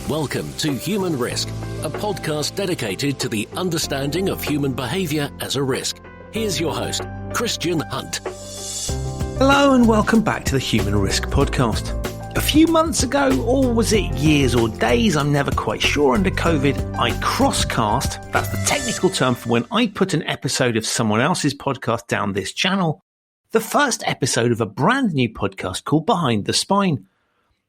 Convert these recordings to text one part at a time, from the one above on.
Welcome to Human Risk, a podcast dedicated to the understanding of human behaviour as a risk. Here's your host, Christian Hunt. Hello and welcome back to the Human Risk podcast. A few months ago, or was it years or days, I'm never quite sure, under COVID, I crosscast, that's the technical term for when I put an episode of someone else's podcast down this channel, the first episode of a brand new podcast called Behind the Spine.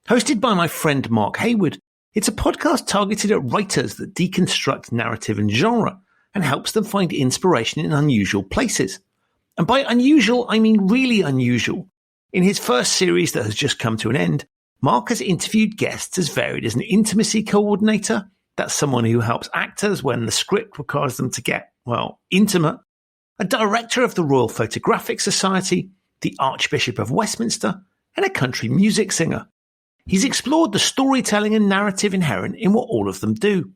Hosted by my friend Mark Heywood, it's a podcast targeted at writers that deconstruct narrative and genre and helps them find inspiration in unusual places. And by unusual, I mean really unusual. In his first series that has just come to an end, Mark has interviewed guests as varied as an intimacy coordinator, that's someone who helps actors when the script requires them to get, well, intimate, a director of the Royal Photographic Society, the Archbishop of Westminster, and a country music singer. He's explored the storytelling and narrative inherent in what all of them do.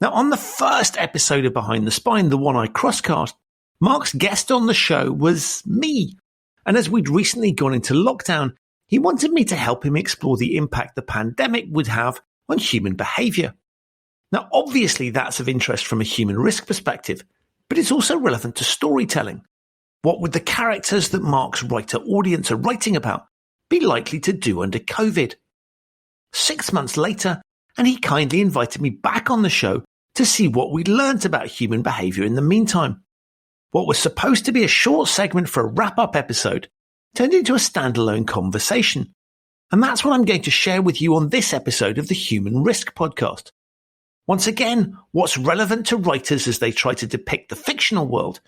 Now, on the first episode of Behind the Spine, the one I crosscast, Mark's guest on the show was me. And as we'd recently gone into lockdown, he wanted me to help him explore the impact the pandemic would have on human behaviour. Now, obviously, that's of interest from a human risk perspective, but it's also relevant to storytelling. What would the characters that Mark's writer audience are writing about be likely to do under COVID? 6 months later, and he kindly invited me back on the show to see what we'd learnt about human behaviour in the meantime. What was supposed to be a short segment for a wrap-up episode turned into a standalone conversation. And that's what I'm going to share with you on this episode of the Human Risk podcast. Once again, what's relevant to writers as they try to depict the fictional world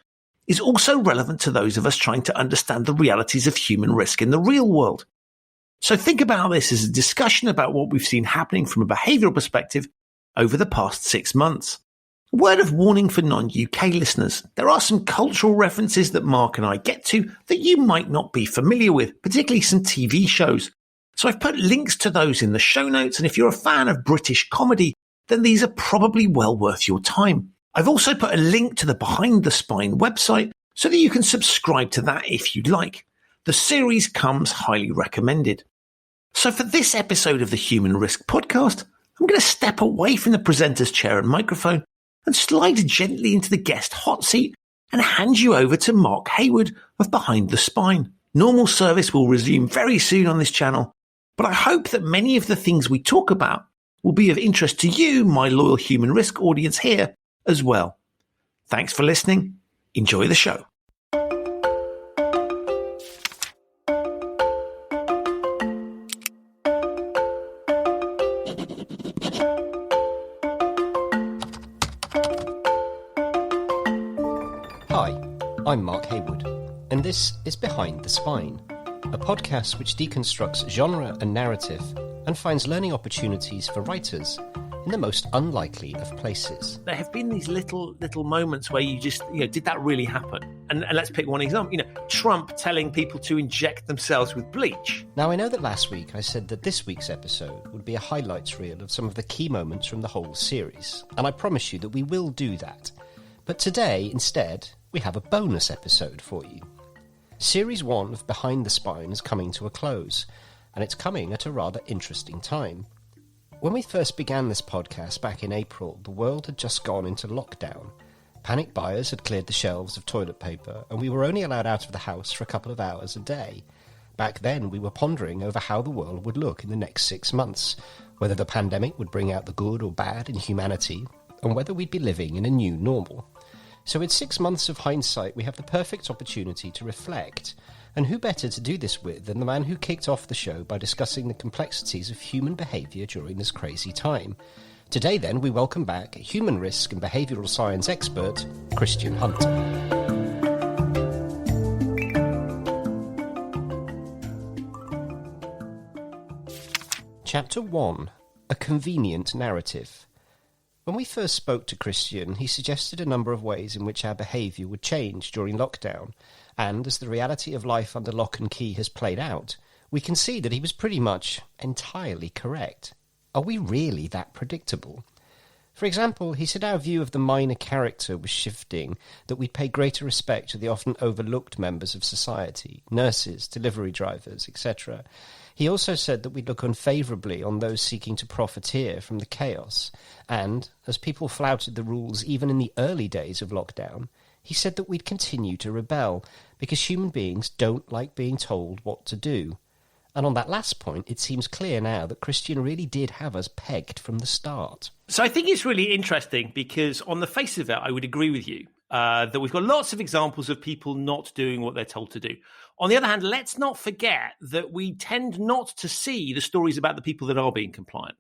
is also relevant to those of us trying to understand the realities of human risk in the real world. So think about this as a discussion about what we've seen happening from a behavioural perspective over the past 6 months. A word of warning for non-UK listeners. There are some cultural references that Mark and I get to that you might not be familiar with, particularly some TV shows. So I've put links to those in the show notes, and if you're a fan of British comedy, then these are probably well worth your time. I've also put a link to the Behind the Spine website so that you can subscribe to that if you'd like. The series comes highly recommended. So for this episode of the Human Risk podcast, I'm going to step away from the presenter's chair and microphone and slide gently into the guest hot seat and hand you over to Mark Heywood of Behind the Spine. Normal service will resume very soon on this channel, but I hope that many of the things we talk about will be of interest to you, my loyal Human Risk audience here, as well. Thanks for listening. Enjoy the show. Hi, I'm Mark Heywood, and this is Behind the Spine, a podcast which deconstructs genre and narrative and finds learning opportunities for writers in the most unlikely of places. There have been these little moments where you just, did that really happen? And let's pick one example. Trump telling people to inject themselves with bleach. Now, I know that last week I said that this week's episode would be a highlights reel of some of the key moments from the whole series, and I promise you that we will do that. But today, instead, we have a bonus episode for you. Series 1 of Behind the Spine is coming to a close, and it's coming at a rather interesting time. When we first began this podcast back in April, the world had just gone into lockdown. Panic buyers had cleared the shelves of toilet paper, and we were only allowed out of the house for a couple of hours a day. Back then, we were pondering over how the world would look in the next 6 months, whether the pandemic would bring out the good or bad in humanity, and whether we'd be living in a new normal. So with 6 months of hindsight, we have the perfect opportunity to reflect. And who better to do this with than the man who kicked off the show by discussing the complexities of human behaviour during this crazy time. Today, then, we welcome back human risk and behavioural science expert, Christian Hunt. Chapter 1. A Convenient Narrative. When we first spoke to Christian, he suggested a number of ways in which our behaviour would change during lockdown, and as the reality of life under lock and key has played out, we can see that he was pretty much entirely correct. Are we really that predictable? For example, he said our view of the minor character was shifting, that we'd pay greater respect to the often overlooked members of society, nurses, delivery drivers, etc. He also said that we'd look unfavourably on those seeking to profiteer from the chaos. And, as people flouted the rules even in the early days of lockdown, he said that we'd continue to rebel, because human beings don't like being told what to do. And on that last point, it seems clear now that Christian really did have us pegged from the start. So I think it's really interesting because on the face of it, I would agree with you that we've got lots of examples of people not doing what they're told to do. On the other hand, let's not forget that we tend not to see the stories about the people that are being compliant.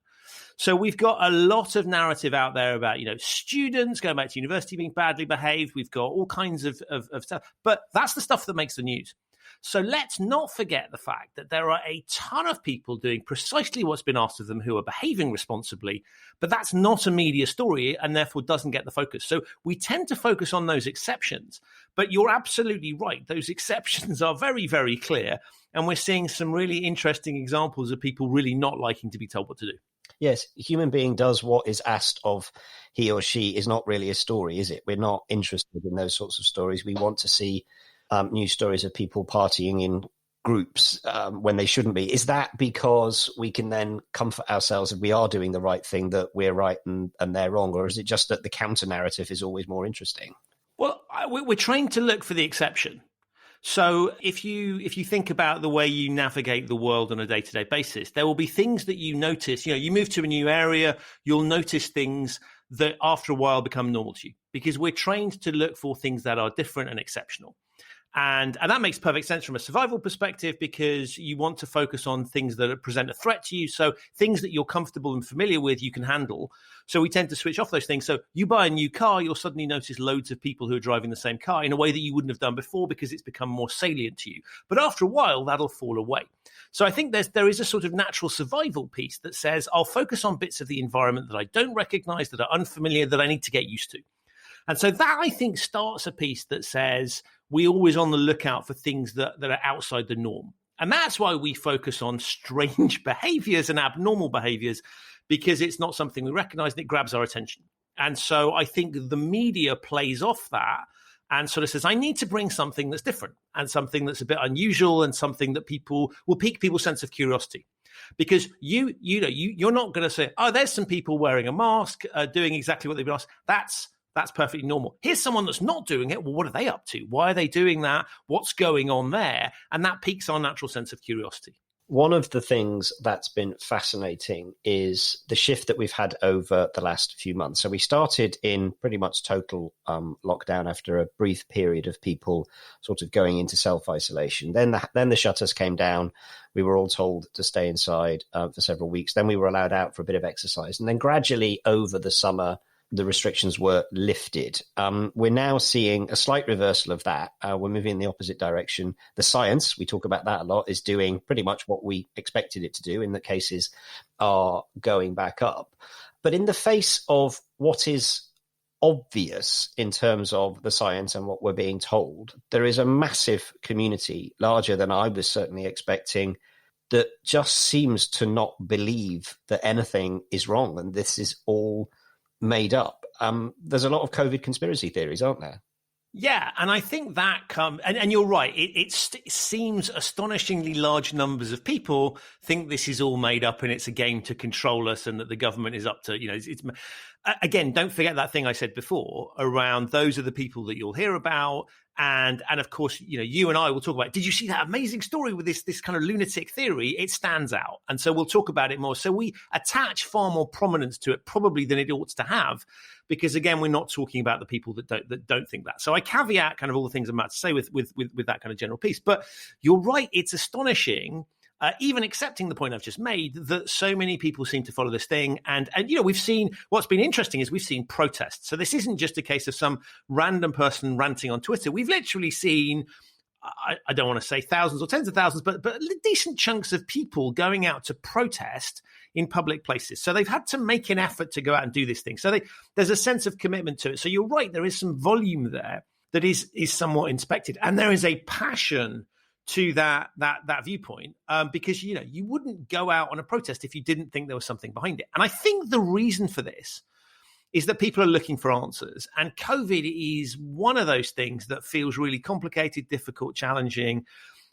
So we've got a lot of narrative out there about, students going back to university being badly behaved. We've got all kinds of stuff, but that's the stuff that makes the news. So let's not forget the fact that there are a ton of people doing precisely what's been asked of them who are behaving responsibly, but that's not a media story and therefore doesn't get the focus. So we tend to focus on those exceptions, but you're absolutely right. Those exceptions are very, very clear. And we're seeing some really interesting examples of people really not liking to be told what to do. Yes, a human being does what is asked of he or she is not really a story, is it? We're not interested in those sorts of stories. We want to see news stories of people partying in groups when they shouldn't be. Is that because we can then comfort ourselves if we are doing the right thing, that we're right and they're wrong? Or is it just that the counter narrative is always more interesting? Well, we're trained to look for the exception. So if you think about the way you navigate the world on a day-to-day basis, there will be things that you notice. You move to a new area, you'll notice things that after a while become normal to you, because we're trained to look for things that are different and exceptional. And that makes perfect sense from a survival perspective, because you want to focus on things that present a threat to you. So things that you're comfortable and familiar with, you can handle. So we tend to switch off those things. So you buy a new car, you'll suddenly notice loads of people who are driving the same car in a way that you wouldn't have done before, because it's become more salient to you. But after a while, that'll fall away. So I think there is a sort of natural survival piece that says, I'll focus on bits of the environment that I don't recognize, that are unfamiliar, that I need to get used to. And so that, I think, starts a piece that says we're always on the lookout for things that are outside the norm. And that's why we focus on strange behaviors and abnormal behaviors, because it's not something we recognize and it grabs our attention. And so I think the media plays off that and sort of says, I need to bring something that's different and something that's a bit unusual and something that people will pique people's sense of curiosity. Because you're not going to say, oh, there's some people wearing a mask, doing exactly what they've been asked. That's perfectly normal. Here's someone that's not doing it. Well, what are they up to? Why are they doing that? What's going on there? And that piques our natural sense of curiosity. One of the things that's been fascinating is the shift that we've had over the last few months. So we started in pretty much total lockdown after a brief period of people sort of going into self-isolation. Then the shutters came down. We were all told to stay inside for several weeks. Then we were allowed out for a bit of exercise. And then gradually over the summer, the restrictions were lifted. We're now seeing a slight reversal of that. We're moving in the opposite direction. The science, we talk about that a lot, is doing pretty much what we expected it to do, in that cases are going back up. But in the face of what is obvious in terms of the science and what we're being told, there is a massive community, larger than I was certainly expecting, that just seems to not believe that anything is wrong and this is all made up. There's a lot of COVID conspiracy theories, aren't there? Yeah, and I think that and you're right. It seems astonishingly large numbers of people think this is all made up and it's a game to control us, and that the government is up to, it's again, don't forget that thing I said before around those are the people that you'll hear about. And of course, you and I will talk about, did you see that amazing story with this kind of lunatic theory? It stands out. And so we'll talk about it more. So we attach far more prominence to it probably than it ought to have, because again, we're not talking about the people that don't think that. So I caveat kind of all the things I'm about to say with that kind of general piece. But you're right. It's astonishing, even accepting the point I've just made, that so many people seem to follow this thing. And we've seen, what's been interesting is we've seen protests. So this isn't just a case of some random person ranting on Twitter. We've literally seen, I don't want to say thousands or tens of thousands, but decent chunks of people going out to protest in public places. So they've had to make an effort to go out and do this thing. So there's a sense of commitment to it. So you're right, there is some volume there that is somewhat inspected. And there is a passion to that viewpoint, because you wouldn't go out on a protest if you didn't think there was something behind it. And I think the reason for this is that people are looking for answers, and COVID is one of those things that feels really complicated, difficult, challenging.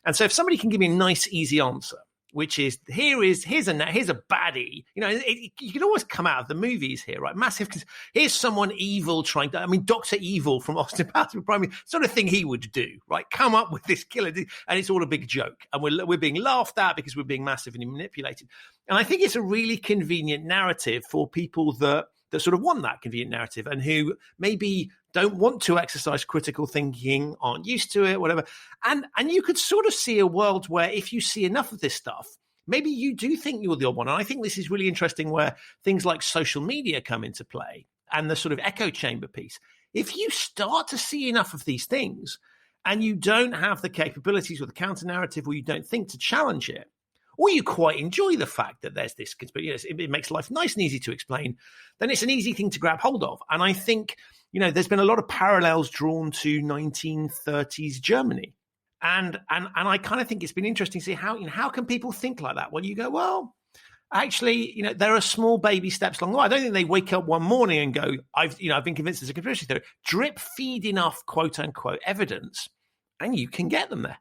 And so if somebody can give me a nice, easy answer, which is here's a baddie. You know, you can always come out of the movies here, right? Massive. Here's someone evil trying to. I mean, Dr. Evil from Austin Powers, probably sort of thing he would do, right? Come up with this killer, and it's all a big joke, and we're being laughed at because we're being massively manipulated. And I think it's a really convenient narrative for people that sort of want that convenient narrative and who maybe don't want to exercise critical thinking, aren't used to it, whatever. And you could sort of see a world where if you see enough of this stuff, maybe you do think you're the odd one. And I think this is really interesting where things like social media come into play and the sort of echo chamber piece. If you start to see enough of these things and you don't have the capabilities or the counter narrative, or you don't think to challenge it, or you quite enjoy the fact that there's this conspiracy, it makes life nice and easy to explain, then it's an easy thing to grab hold of. And I think, you know, there's been a lot of parallels drawn to 1930s Germany. And I kind of think it's been interesting to see how can people think like that? Well, you go, well, actually, you know, there are small baby steps along the way. I don't think they wake up one morning and go, I've been convinced there's a conspiracy theory. Drip feed enough quote unquote evidence and you can get them there.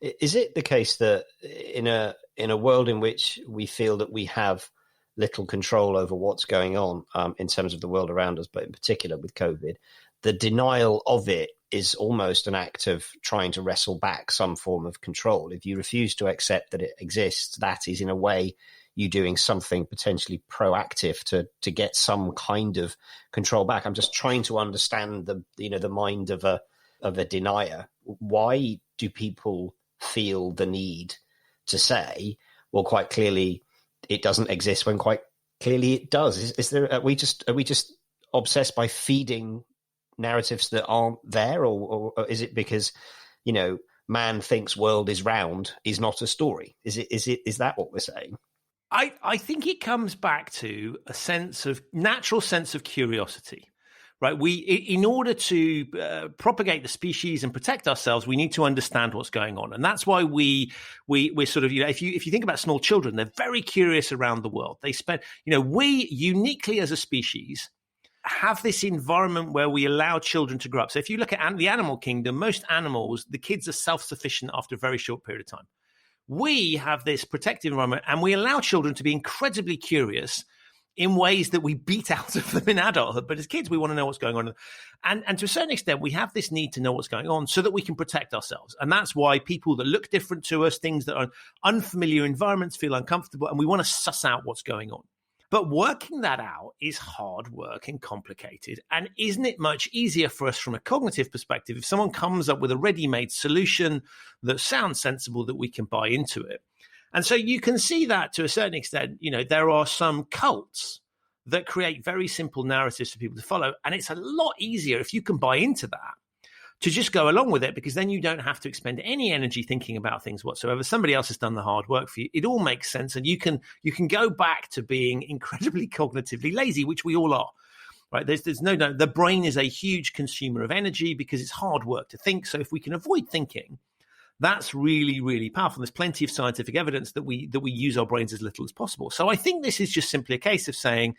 Is it the case that in a world in which we feel that we have little control over what's going on in terms of the world around us, but in particular with COVID, the denial of it is almost an act of trying to wrestle back some form of control? If you refuse to accept that it exists, that is in a way you doing something potentially proactive to get some kind of control back. I'm just trying to understand the mind of a denier. Why do people feel the need to say, well, quite clearly it doesn't exist when quite clearly it does? Are we just obsessed by feeding narratives that aren't there, or is it because, you know, man thinks world is round is not a story? Is that what we're saying? I think it comes back to a natural sense of curiosity. Right, in order to propagate the species and protect ourselves, we need to understand what's going on, and that's why we're sort of, you know, if you think about small children, they're very curious around the world. They spend, you know, we uniquely as a species have this environment where we allow children to grow up. So if you look at the animal kingdom, most animals, the kids are self-sufficient after a very short period of time. We have this protective environment, and we allow children to be incredibly curious in ways that we beat out of them in adulthood. But as kids, we want to know what's going on. And to a certain extent, we have this need to know what's going on so that we can protect ourselves. And that's why people that look different to us, things that are unfamiliar environments, feel uncomfortable, and we want to suss out what's going on. But working that out is hard work and complicated. And isn't it much easier for us from a cognitive perspective if someone comes up with a ready-made solution that sounds sensible, that we can buy into it? And so you can see that to a certain extent, you know, there are some cults that create very simple narratives for people to follow. And it's a lot easier if you can buy into that to just go along with it, because then you don't have to expend any energy thinking about things whatsoever. Somebody else has done the hard work for you. It all makes sense. And you can go back to being incredibly cognitively lazy, which we all are. Right? There's no doubt the brain is a huge consumer of energy because it's hard work to think. So if we can avoid thinking, that's really, really powerful. There's plenty of scientific evidence that we use our brains as little as possible. So I think this is just simply a case of saying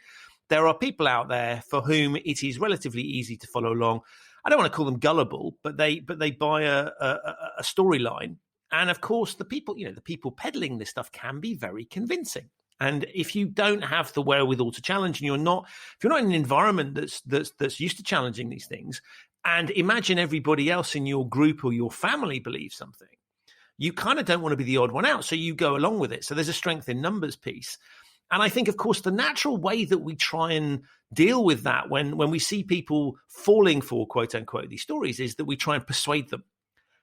there are people out there for whom it is relatively easy to follow along. I don't want to call them gullible, but they buy a storyline. And of course, the people peddling this stuff can be very convincing. And if you don't have the wherewithal to challenge, and if you're not in an environment that's used to challenging these things, and imagine everybody else in your group or your family believes something, you kind of don't want to be the odd one out. So you go along with it. So there's a strength in numbers piece. And I think, of course, the natural way that we try and deal with that when we see people falling for, quote unquote, these stories is that we try and persuade them.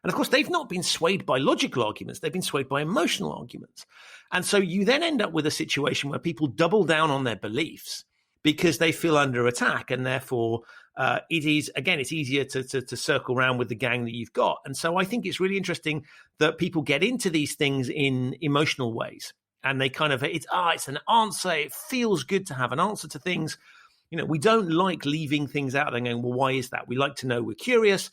And of course, they've not been swayed by logical arguments. They've been swayed by emotional arguments. And so you then end up with a situation where people double down on their beliefs because they feel under attack. And therefore, it's easier to circle around with the gang that you've got. And so I think it's really interesting that people get into these things in emotional ways. And they kind of, it's an answer. It feels good to have an answer to things. You know, we don't like leaving things out there and going, well, why is that? We like to know, we're curious.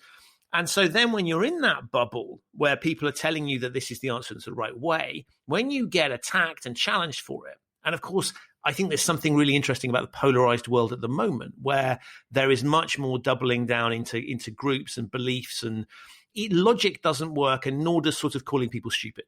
And so then when you're in that bubble where people are telling you that this is the answer, it's the right way, when you get attacked and challenged for it, and of course, I think there's something really interesting about the polarized world at the moment where there is much more doubling down into groups and beliefs, and logic doesn't work, and nor does sort of calling people stupid.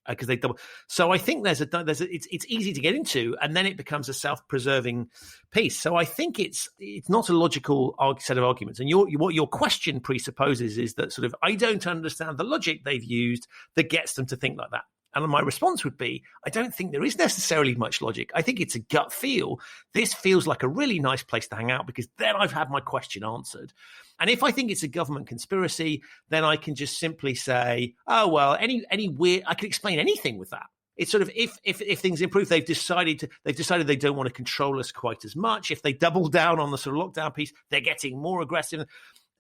because they double. So I think it's easy to get into, and then it becomes a self-preserving piece. So I think it's not a logical set of arguments. And what your question presupposes is that sort of I don't understand the logic they've used that gets them to think like that. And my response would be, I don't think there is necessarily much logic. I think it's a gut feel. This feels like a really nice place to hang out because then I've had my question answered. And if I think it's a government conspiracy, then I can just simply say, oh, well, any weird, I can explain anything with that. It's sort of if things improve, they've decided they don't want to control us quite as much. If they double down on the sort of lockdown piece, they're getting more aggressive.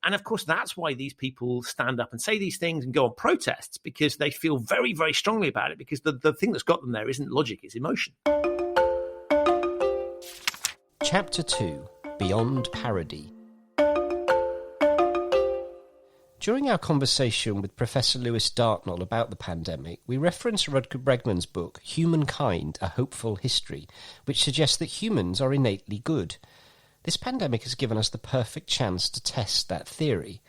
And of course, that's why these people stand up and say these things and go on protests, because they feel very, very strongly about it, because the thing that's got them there isn't logic, it's emotion. Chapter 2, Beyond Parody. During our conversation with Professor Lewis Dartnell about the pandemic, we referenced Rutger Bregman's book, Humankind, A Hopeful History, which suggests that humans are innately good. This pandemic has given us the perfect chance to test that theory.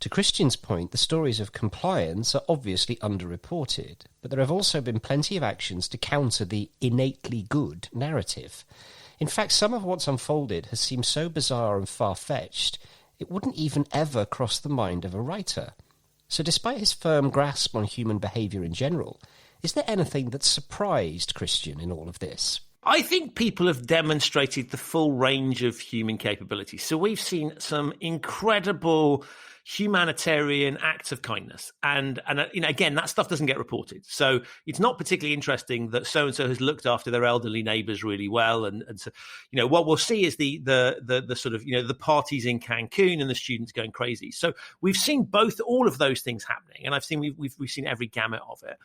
To Christian's point, the stories of compliance are obviously underreported, but there have also been plenty of actions to counter the innately good narrative. In fact, some of what's unfolded has seemed so bizarre and far-fetched, it wouldn't even ever cross the mind of a writer. So despite his firm grasp on human behaviour in general, is there anything that surprised Christian in all of this? I think people have demonstrated the full range of human capabilities. So we've seen some incredible humanitarian acts of kindness. And again, that stuff doesn't get reported. So it's not particularly interesting that so-and-so has looked after their elderly neighbors really well. And so, what we'll see is the sort of, the parties in Cancun and the students going crazy. So we've seen all of those things happening. And we've seen every gamut of it.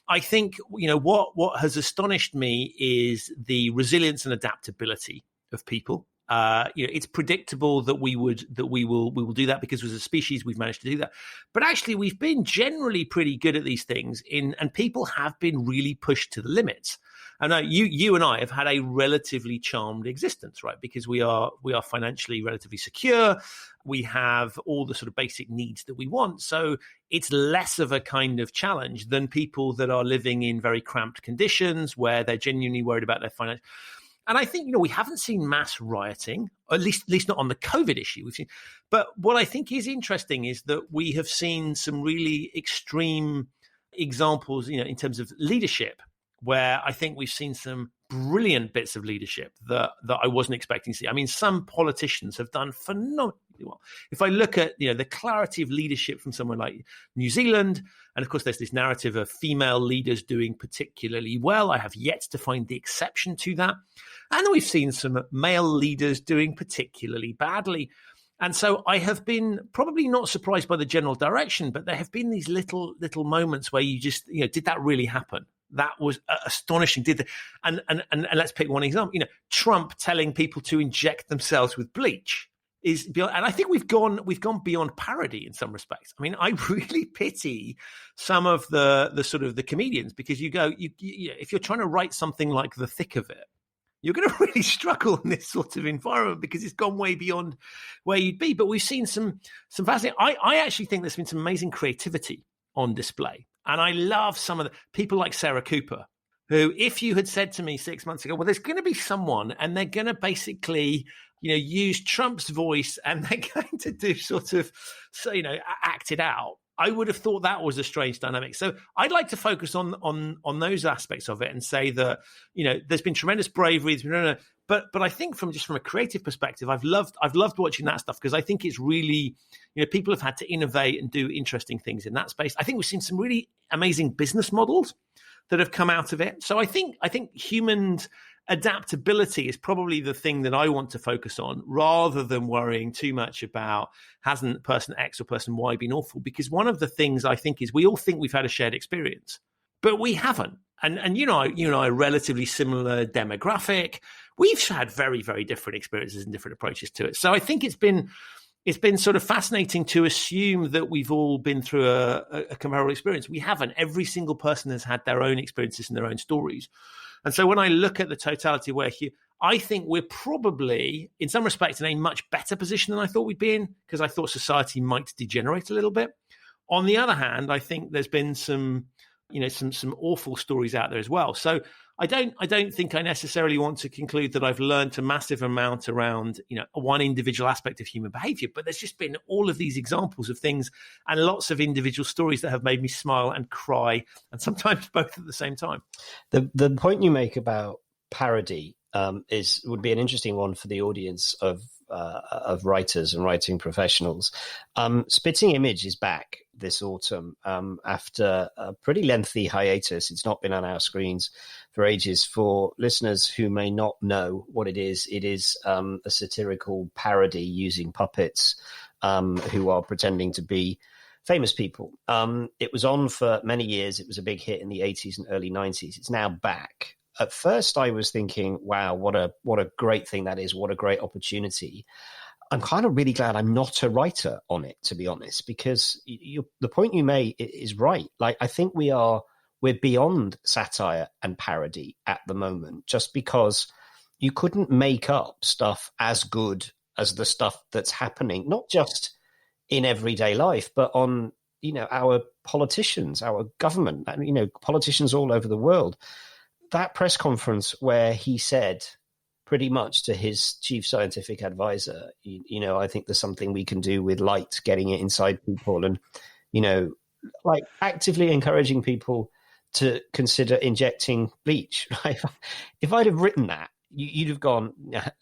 I think, what has astonished me is the resilience and adaptability of people. It's predictable that we will do that because as a species we've managed to do that. But actually, we've been generally pretty good at these things, and people have been really pushed to the limits. And you and I have had a relatively charmed existence, right? Because we are financially relatively secure. We have all the sort of basic needs that we want. So it's less of a kind of challenge than people that are living in very cramped conditions where they're genuinely worried about their financial. And I think, we haven't seen mass rioting, at least not on the COVID issue. But what I think is interesting is that we have seen some really extreme examples, in terms of leadership, where I think we've seen some brilliant bits of leadership that I wasn't expecting to see. I mean, some politicians have done phenomenally well. If I look at, the clarity of leadership from somewhere like New Zealand, and of course there's this narrative of female leaders doing particularly well. I have yet to find the exception to that. And then we've seen some male leaders doing particularly badly. And so I have been probably not surprised by the general direction, but there have been these little moments where you just, did that really happen? That was astonishing. And let's pick one example. Trump telling people to inject themselves with bleach is beyond, and I think we've gone beyond parody in some respects. I mean, I really pity some of the sort of the comedians, because if you're trying to write something like The Thick of It, you're going to really struggle in this sort of environment because it's gone way beyond where you'd be. But we've seen some fascinating. I actually think there's been some amazing creativity on display. And I love some of the people like Sarah Cooper, who, if you had said to me 6 months ago, well, there's going to be someone and they're going to basically, use Trump's voice and they're going to do sort of, act it out, I would have thought that was a strange dynamic. So I'd like to focus on those aspects of it and say that, there's been tremendous bravery. But I think from a creative perspective, I've loved watching that stuff, because I think it's really, people have had to innovate and do interesting things in that space. I think we've seen some really amazing business models that have come out of it. So I think human adaptability is probably the thing that I want to focus on, rather than worrying too much about hasn't person X or person Y been awful. Because one of the things I think is we all think we've had a shared experience, but we haven't. And you and I are relatively similar demographic. We've had very, very different experiences and different approaches to it. So I think it's been sort of fascinating to assume that we've all been through a comparable experience. We haven't. Every single person has had their own experiences and their own stories. And so when I look at the totality where I think we're probably, in some respects, in a much better position than I thought we'd be in, because I thought society might degenerate a little bit. On the other hand, I think there's been some some awful stories out there as well. So I don't think I necessarily want to conclude that I've learned a massive amount around, one individual aspect of human behavior, but there's just been all of these examples of things and lots of individual stories that have made me smile and cry, and sometimes both at the same time. The point you make about parody would be an interesting one for the audience of writers and writing professionals. Spitting Image is back this autumn after a pretty lengthy hiatus. It's not been on our screens for ages. For listeners who may not know what it is a satirical parody using puppets who are pretending to be famous people. It was on for many years. It was a big hit in the 80s and early 90s. It's now back. At first, I was thinking, wow, what a great thing that is. What a great opportunity. I'm kind of really glad I'm not a writer on it, to be honest, because the point you made is right. Like, I think we're beyond satire and parody at the moment, just because you couldn't make up stuff as good as the stuff that's happening, not just in everyday life, but on, our politicians, our government, politicians all over the world. That press conference where he said pretty much to his chief scientific advisor, I think there's something we can do with light, getting it inside people, and, like actively encouraging people to consider injecting bleach. If I'd have written that, you'd have gone,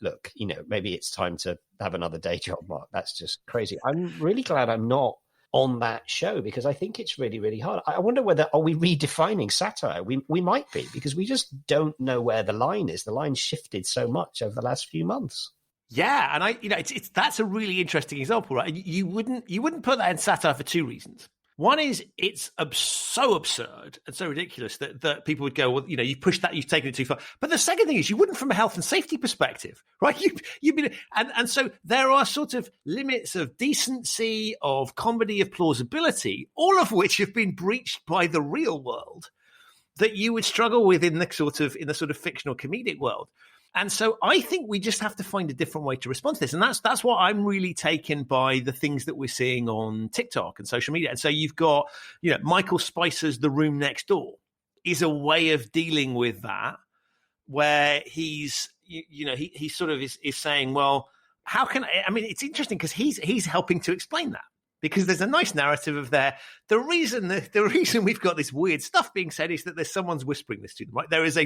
look, maybe it's time to have another day job, Mark. That's just crazy. I'm really glad I'm not on that show, because I think it's really, really hard. I wonder are we redefining satire? We might be, because we just don't know where the line is. The line shifted so much over the last few months. Yeah, and that's a really interesting example, right? You wouldn't put that in satire for two reasons. One is it's so absurd and so ridiculous that people would go, well, you pushed that, you've taken it too far. But the second thing is you wouldn't from a health and safety perspective, right? You've been, and so there are sort of limits of decency, of comedy, of plausibility, all of which have been breached by the real world that you would struggle with in the sort of fictional comedic world. And so I think we just have to find a different way to respond to this. And that's what I'm really taken by the things that we're seeing on TikTok and social media. And so you've got, Michael Spicer's The Room Next Door is a way of dealing with that, where he's, he sort of is saying, well, how can it's interesting because he's helping to explain that. Because there's a nice narrative of there. The reason we've got this weird stuff being said is that there's someone's whispering this to them, right? There is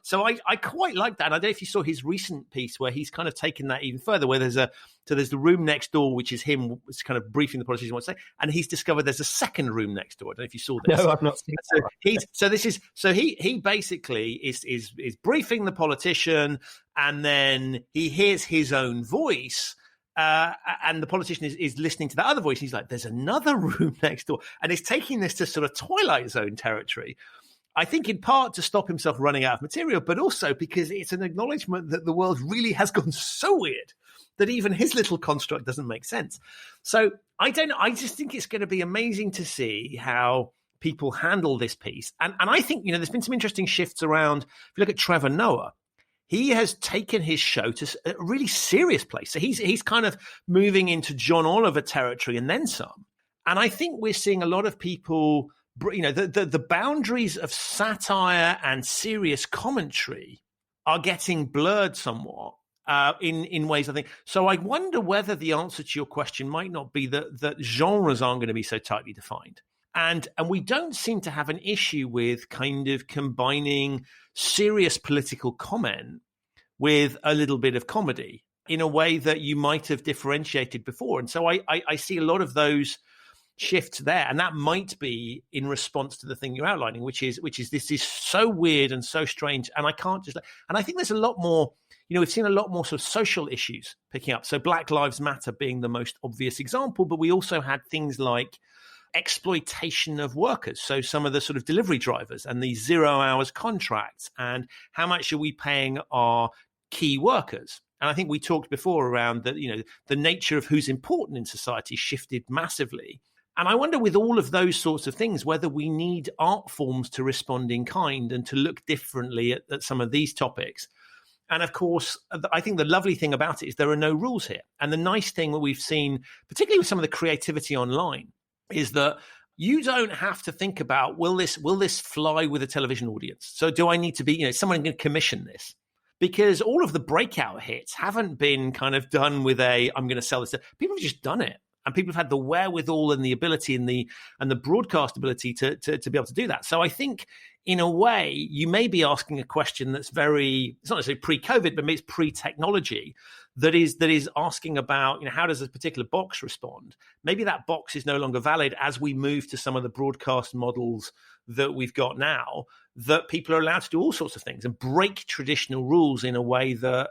so I quite like that. And I don't know if you saw his recent piece where he's kind of taken that even further, where there's the room next door, which is him, it's kind of briefing the politician what to say, and he's discovered there's a second room next door. I don't know if you saw this. No, I've not seen that. He basically is briefing the politician, and then he hears his own voice. And the politician is listening to that other voice. He's like, there's another room next door. And he's taking this to sort of Twilight Zone territory. I think in part to stop himself running out of material, but also because it's an acknowledgement that the world really has gone so weird that even his little construct doesn't make sense. So I just think it's going to be amazing to see how people handle this piece. And I think, there's been some interesting shifts around. If you look at Trevor Noah, he has taken his show to a really serious place. So he's kind of moving into John Oliver territory and then some. And I think we're seeing a lot of people, the boundaries of satire and serious commentary are getting blurred somewhat in ways, I think. So I wonder whether the answer to your question might not be that genres aren't going to be so tightly defined. And we don't seem to have an issue with kind of combining serious political comment with a little bit of comedy in a way that you might have differentiated before. And so I see a lot of those shifts there. And that might be in response to the thing you're outlining, which is this is so weird and so strange. And I can't just, and I think there's a lot more, we've seen a lot more sort of social issues picking up. So Black Lives Matter being the most obvious example, but we also had things like exploitation of workers. So some of the sort of delivery drivers and the 0 hours contracts, and how much are we paying our key workers? And I think we talked before around that, the nature of who's important in society shifted massively. And I wonder with all of those sorts of things, whether we need art forms to respond in kind and to look differently at some of these topics. And of course, I think the lovely thing about it is there are no rules here. And the nice thing that we've seen, particularly with some of the creativity online, is that, you don't have to think about, will this fly with a television audience? So do I need to be, someone going to commission this? Because all of the breakout hits haven't been kind of done with I'm going to sell this. People have just done it. And people have had the wherewithal and the ability and the broadcast ability to be able to do that. So I think, in a way, you may be asking a question that's it's not necessarily pre-COVID, but maybe it's pre-technology, that is asking about, how does a particular box respond? Maybe that box is no longer valid as we move to some of the broadcast models that we've got now, that people are allowed to do all sorts of things and break traditional rules in a way that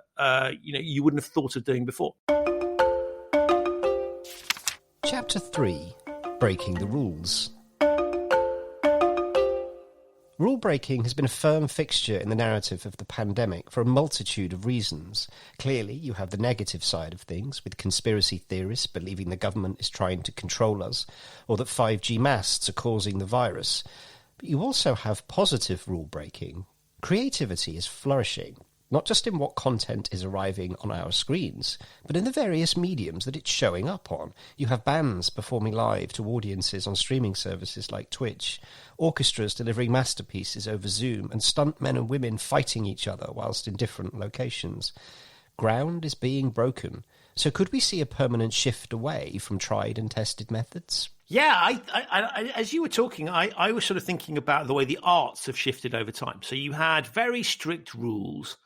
you wouldn't have thought of doing before. Chapter 3, Breaking the Rules. Rule breaking has been a firm fixture in the narrative of the pandemic for a multitude of reasons. Clearly, you have the negative side of things, with conspiracy theorists believing the government is trying to control us, or that 5G masts are causing the virus. But you also have positive rule breaking. Creativity is flourishing, not just in what content is arriving on our screens, but in the various mediums that it's showing up on. You have bands performing live to audiences on streaming services like Twitch, orchestras delivering masterpieces over Zoom, and stuntmen and women fighting each other whilst in different locations. Ground is being broken. So could we see a permanent shift away from tried and tested methods? Yeah, I as you were talking, I was sort of thinking about the way the arts have shifted over time. So you had very strict rules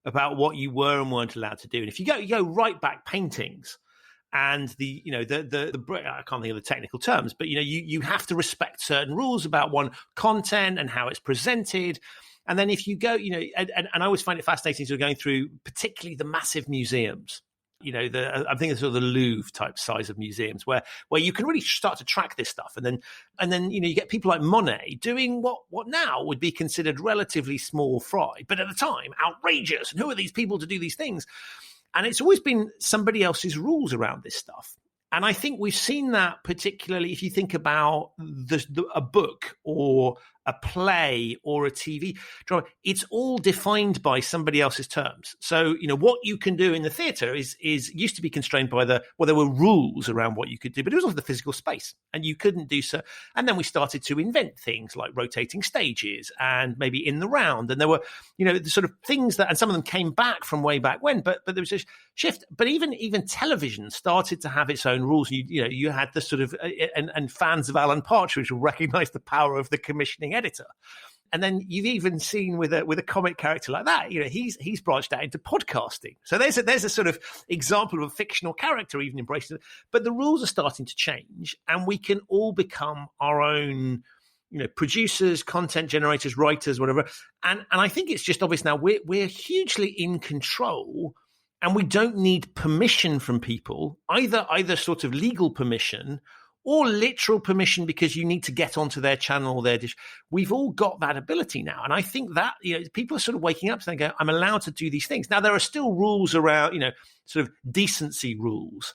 about what you were and weren't allowed to do. And if you go right back, paintings and the I can't think of the technical terms, but you have to respect certain rules about content and how it's presented. And then if you go, and I always find it fascinating sort of going through particularly the massive museums. I'm thinking sort of the Louvre type size of museums where you can really start to track this stuff. And then you get people like Monet doing what now would be considered relatively small fry, but at the time, outrageous. And who are these people to do these things? And it's always been somebody else's rules around this stuff. And I think we've seen that particularly if you think about a book or a play or a TV drama, it's all defined by somebody else's terms. So, what you can do in the theatre is used to be constrained by there were rules around what you could do, but it was also the physical space and you couldn't do so. And then we started to invent things like rotating stages and maybe in the round. And there were, the sort of things that, and some of them came back from way back when, but there was a shift. But even television started to have its own rules. You had the sort of, and fans of Alan Partridge will recognise the power of the commissioning editor. And then you've even seen with a comic character like that, he's branched out into podcasting. So there's a sort of example of a fictional character even embracing it. But the rules are starting to change, and we can all become our own, producers, content generators, writers, whatever. And I think it's just obvious now we're hugely in control, and we don't need permission from people, either sort of legal permission or literal permission because you need to get onto their channel or their dish. We've all got that ability now. And I think that, people are sort of waking up and going, I'm allowed to do these things. Now, there are still rules around, sort of decency rules.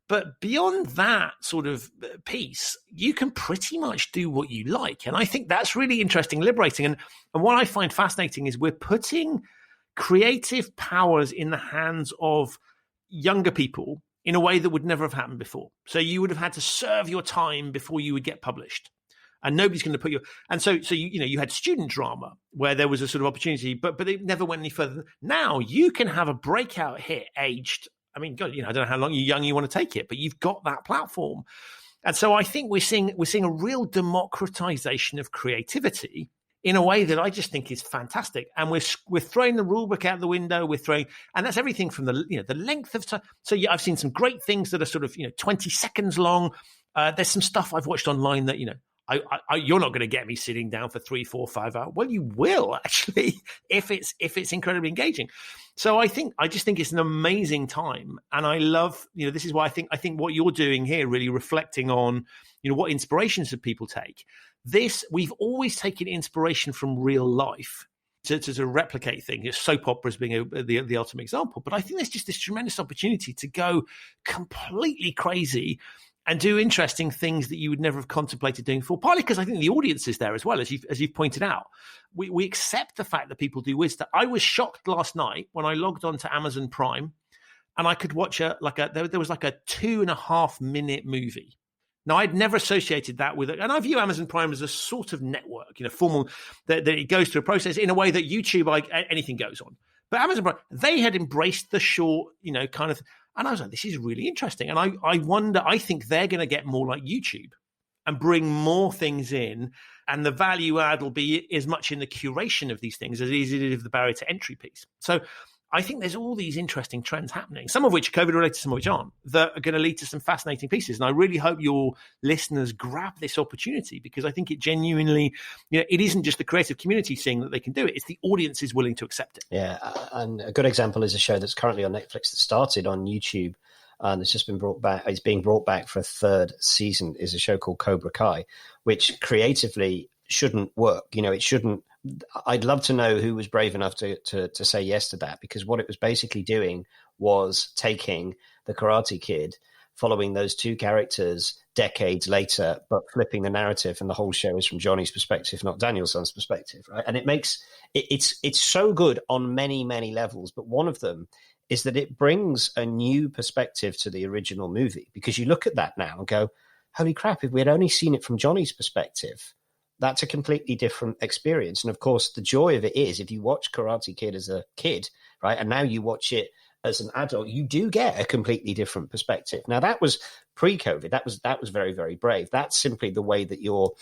But beyond that sort of piece, you can pretty much do what you like. And I think that's really interesting, liberating. And what I find fascinating is we're putting creative powers in the hands of younger people in a way that would never have happened before. So you would have had to serve your time before you would get published. And nobody's going to put you. And so you had student drama where there was a sort of opportunity, but it never went any further. Now you can have a breakout hit aged. I mean, God, I don't know how long young you want to take it, but you've got that platform. And so I think we're seeing a real democratization of creativity in a way that I just think is fantastic. And we're throwing the rule book out the window. And that's everything from the length of time. So I've seen some great things that are sort of 20 seconds long. There's some stuff I've watched online that you're not going to get me sitting down for 3, 4, 5 hours. Well, you will actually if it's incredibly engaging. So I just think it's an amazing time, and I love this is why I think what you're doing here, really reflecting on what inspirations do people take. We've always taken inspiration from real life to replicate things. Soap operas being the ultimate example, but I think there's just this tremendous opportunity to go completely crazy and do interesting things that you would never have contemplated doing before. Partly because I think the audience is there as well, as you've pointed out. We accept the fact that people do weird stuff. I was shocked last night when I logged on to Amazon Prime and I could watch there was like a 2.5 minute movie. Now, I'd never associated that with it. And I view Amazon Prime as a sort of network, formal, that it goes through a process in a way that YouTube, anything goes on. But Amazon Prime, they had embraced the short, kind of, and I was like, this is really interesting. And I think they're going to get more like YouTube and bring more things in. And the value add will be as much in the curation of these things as it is the barrier to entry piece. So I think there's all these interesting trends happening, some of which are COVID related, some of which aren't, that are going to lead to some fascinating pieces. And I really hope your listeners grab this opportunity, because I think it genuinely, it isn't just the creative community seeing that they can do it. It's the audience is willing to accept it. Yeah. And a good example is a show that's currently on Netflix that started on YouTube. And it's just been brought back. It's being brought back for a third season. Is a show called Cobra Kai, which creatively shouldn't work. It shouldn't. I'd love to know who was brave enough to say yes to that, because what it was basically doing was taking the Karate Kid, following those two characters decades later, but flipping the narrative, and the whole show is from Johnny's perspective, not Daniel-san's perspective, right? And it makes it's so good on many, many levels, but one of them is that it brings a new perspective to the original movie, because you look at that now and go, holy crap, if we had only seen it from Johnny's perspective, that's a completely different experience. And of course, the joy of it is, if you watch Karate Kid as a kid, right, and now you watch it as an adult, you do get a completely different perspective. Now, that was pre-COVID. That was very, very brave. That's simply the way that you're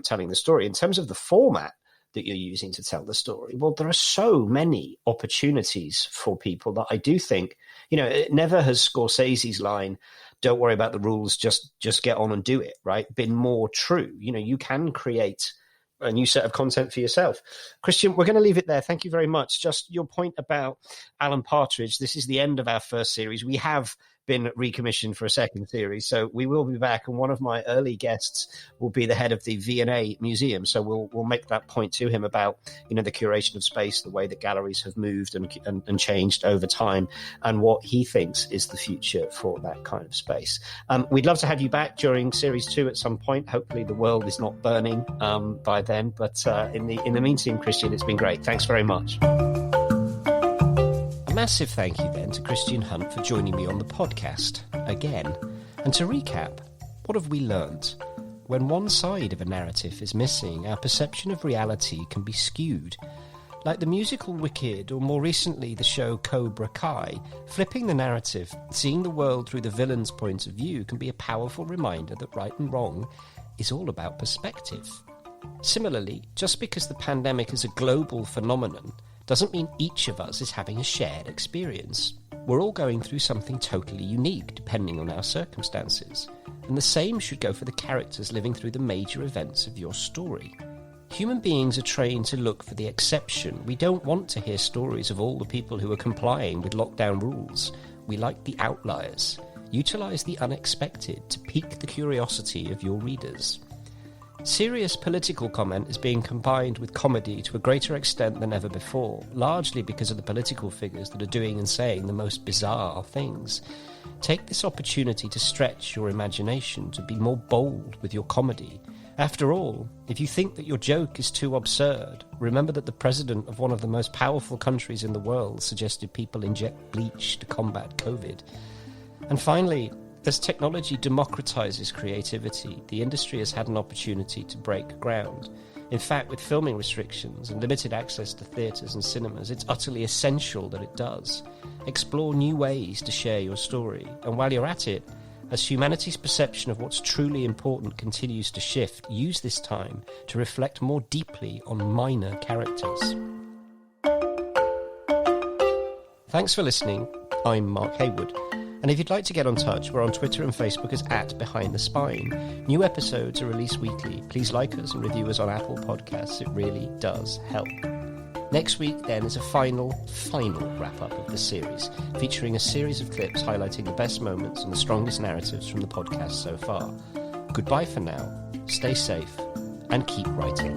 telling the story. In terms of the format that you're using to tell the story, well, there are so many opportunities for people that I do think, never has Scorsese's line, don't worry about the rules, just get on and do it, right, been more true. You can create a new set of content for yourself. Christian, we're going to leave it there. Thank you very much. Just your point about Alan Partridge. This is the end of our first series. We have been recommissioned for a second series, so we will be back, and one of my early guests will be the head of the V&A Museum, so we'll make that point to him about the curation of space, the way that galleries have moved and changed over time, and what he thinks is the future for that kind of space. We'd love to have you back during series 2 at some point. Hopefully the world is not burning by then, but in the meantime, Christian, it's been great. Thanks very much. Massive thank you then to Christian Hunt for joining me on the podcast again. And to recap, what have we learnt? When one side of a narrative is missing, our perception of reality can be skewed. Like the musical Wicked, or more recently the show Cobra Kai, flipping the narrative, seeing the world through the villain's point of view can be a powerful reminder that right and wrong is all about perspective. Similarly, just because the pandemic is a global phenomenon doesn't mean each of us is having a shared experience. We're all going through something totally unique, depending on our circumstances. And the same should go for the characters living through the major events of your story. Human beings are trained to look for the exception. We don't want to hear stories of all the people who are complying with lockdown rules. We like the outliers. Utilise the unexpected to pique the curiosity of your readers. Serious political comment is being combined with comedy to a greater extent than ever before, largely because of the political figures that are doing and saying the most bizarre things. Take this opportunity to stretch your imagination, to be more bold with your comedy. After all, if you think that your joke is too absurd, remember that the president of one of the most powerful countries in the world suggested people inject bleach to combat COVID. And finally, as technology democratizes creativity, the industry has had an opportunity to break ground. In fact, with filming restrictions and limited access to theatres and cinemas, it's utterly essential that it does. Explore new ways to share your story, and while you're at it, as humanity's perception of what's truly important continues to shift, use this time to reflect more deeply on minor characters. Thanks for listening. I'm Mark Heywood. And if you'd like to get on touch, we're on Twitter and Facebook as @BehindTheSpine. New episodes are released weekly. Please like us and review us on Apple Podcasts. It really does help. Next week, then, is a final wrap-up of the series, featuring a series of clips highlighting the best moments and the strongest narratives from the podcast so far. Goodbye for now, stay safe, and keep writing.